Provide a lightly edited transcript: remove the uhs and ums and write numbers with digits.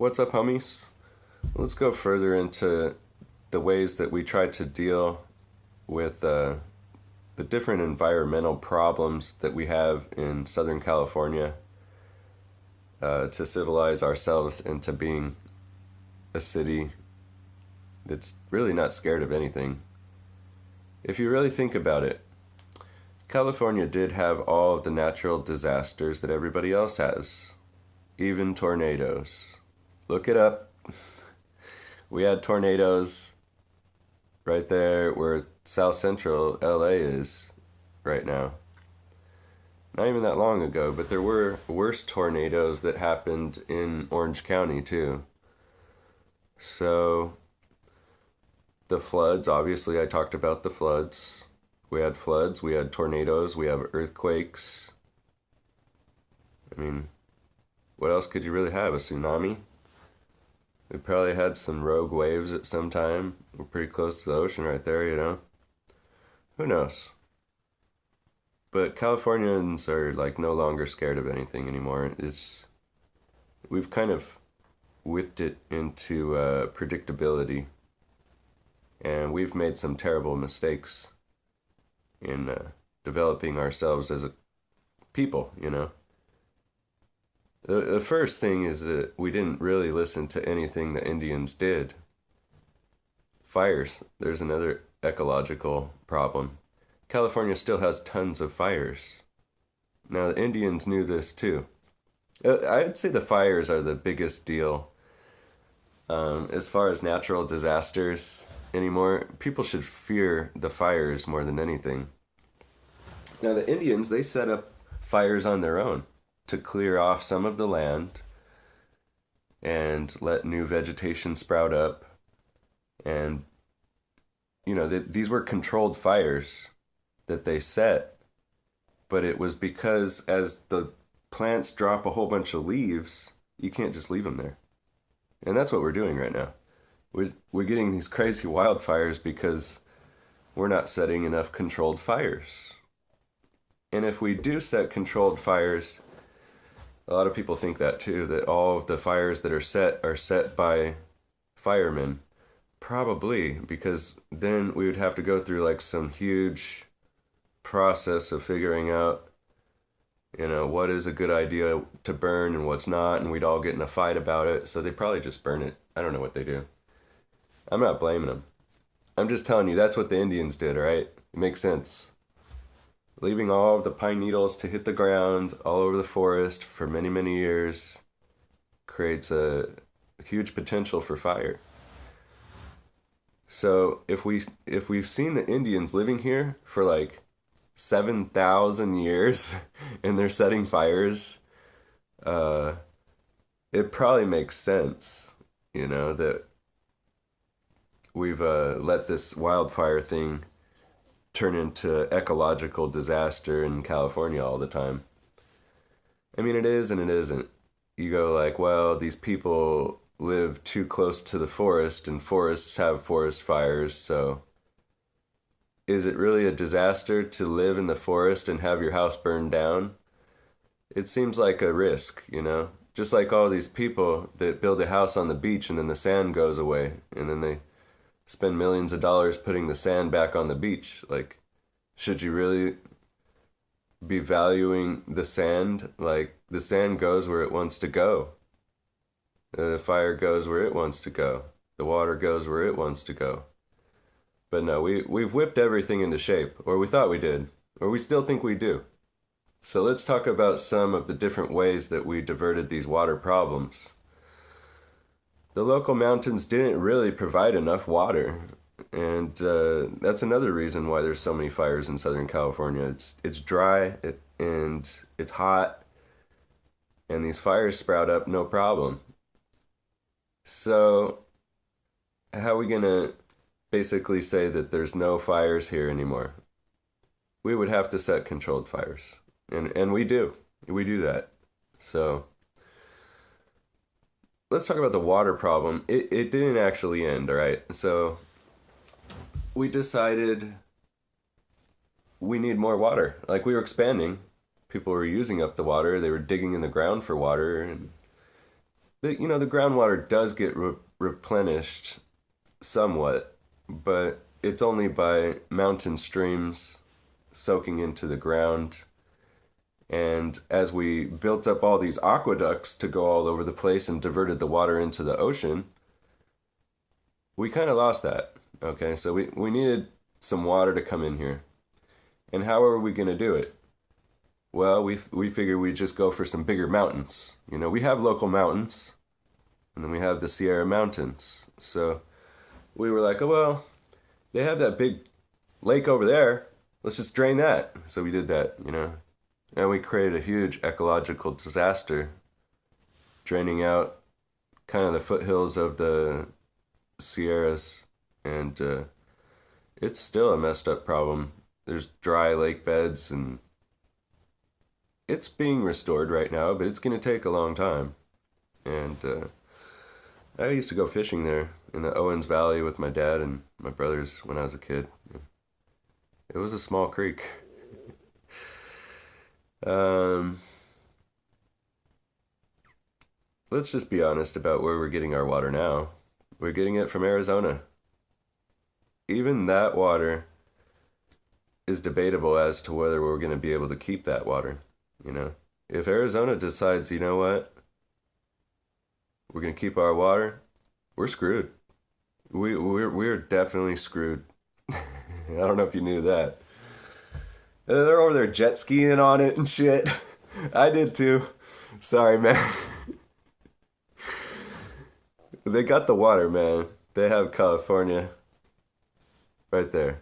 What's up, homies? Let's go further into the ways that we try to deal with the different environmental problems that we have in Southern California to civilize ourselves into being a city that's really not scared of anything. If you really think about it, California did have all of the natural disasters that everybody else has, even tornadoes. Look it up. We had tornadoes right there where South Central LA is right now. Not even that long ago, but there were worse tornadoes that happened in Orange County too. So, the floods, obviously, I talked about the floods. We had floods, we had tornadoes, we have earthquakes. I mean, what else could you really have? A tsunami? We probably had some rogue waves at some time. We're pretty close to the ocean right there, you know? Who knows? But Californians are like no longer scared of anything anymore. We've kind of whipped it into predictability, and we've made some terrible mistakes in developing ourselves as a people, you know? The first thing is that we didn't really listen to anything the Indians did. Fires, there's another ecological problem. California still has tons of fires. Now, the Indians knew this too. I'd say the fires are the biggest deal as far as natural disasters anymore. People should fear the fires more than anything. Now, the Indians, they set up fires on their own to clear off some of the land and let new vegetation sprout up. And, you know, these were controlled fires that they set, but it was because as the plants drop a whole bunch of leaves, you can't just leave them there. And that's what we're doing right now. We're getting these crazy wildfires because we're not setting enough controlled fires. And if we do set controlled fires, a lot of people think that too, that all of the fires that are set by firemen. Probably, because then we would have to go through like some huge process of figuring out, you know, what is a good idea to burn and what's not, and we'd all get in a fight about it, so they probably just burn it. I don't know what they do. I'm not blaming them. I'm just telling you that's what the Indians did, alright? It makes sense. Leaving all of the pine needles to hit the ground all over the forest for many, many years creates a huge potential for fire. So if we've seen the Indians living here for like 7,000 years and they're setting fires, it probably makes sense, you know, that we've let this wildfire thing turn into ecological disaster in California all the time. I mean, it is and it isn't. You go like, well, these people live too close to the forest and forests have forest fires, so is it really a disaster to live in the forest and have your house burned down? It seems like a risk, you know? Just like all these people that build a house on the beach and then the sand goes away and then they spend millions of dollars putting the sand back on the beach. Like, should you really be valuing the sand? Like, the sand goes where it wants to go. The fire goes where it wants to go. The water goes where it wants to go. But no, we've whipped everything into shape, or we thought we did, or we still think we do. So let's talk about some of the different ways that we diverted these water problems. The local mountains didn't really provide enough water, and that's another reason why there's so many fires in Southern California. It's dry and it's hot, and these fires sprout up no problem. So how are we gonna basically say that there's no fires here anymore? We would have to set controlled fires, and we do that. So let's talk about the water problem. It didn't actually end, all right? So we decided we need more water. Like, we were expanding. People were using up the water. They were digging in the ground for water, and the groundwater does get replenished somewhat, but it's only by mountain streams soaking into the ground. And as we built up all these aqueducts to go all over the place and diverted the water into the ocean, we kind of lost that. Okay, so we needed some water to come in here. And how are we going to do it? Well, we figured we'd just go for some bigger mountains. We have local mountains, and then we have the Sierra Mountains. So we were like, oh, well, they have that big lake over there. Let's just drain that. So we did that. And we created a huge ecological disaster, draining out kind of the foothills of the Sierras. And it's still a messed up problem. There's dry lake beds, and it's being restored right now, but it's going to take a long time. And I used to go fishing there in the Owens Valley with my dad and my brothers when I was a kid. It was a small creek. Um, let's just be honest about where we're getting our water now. We're getting it from Arizona. Even that water is debatable as to whether we're going to be able to keep that water. If Arizona decides, you know what, we're going to keep our water, we're screwed. We're definitely screwed. I don't know if you knew that. They're over there jet skiing on it and shit. I did too. Sorry, man. They got the water, man. They have California right there.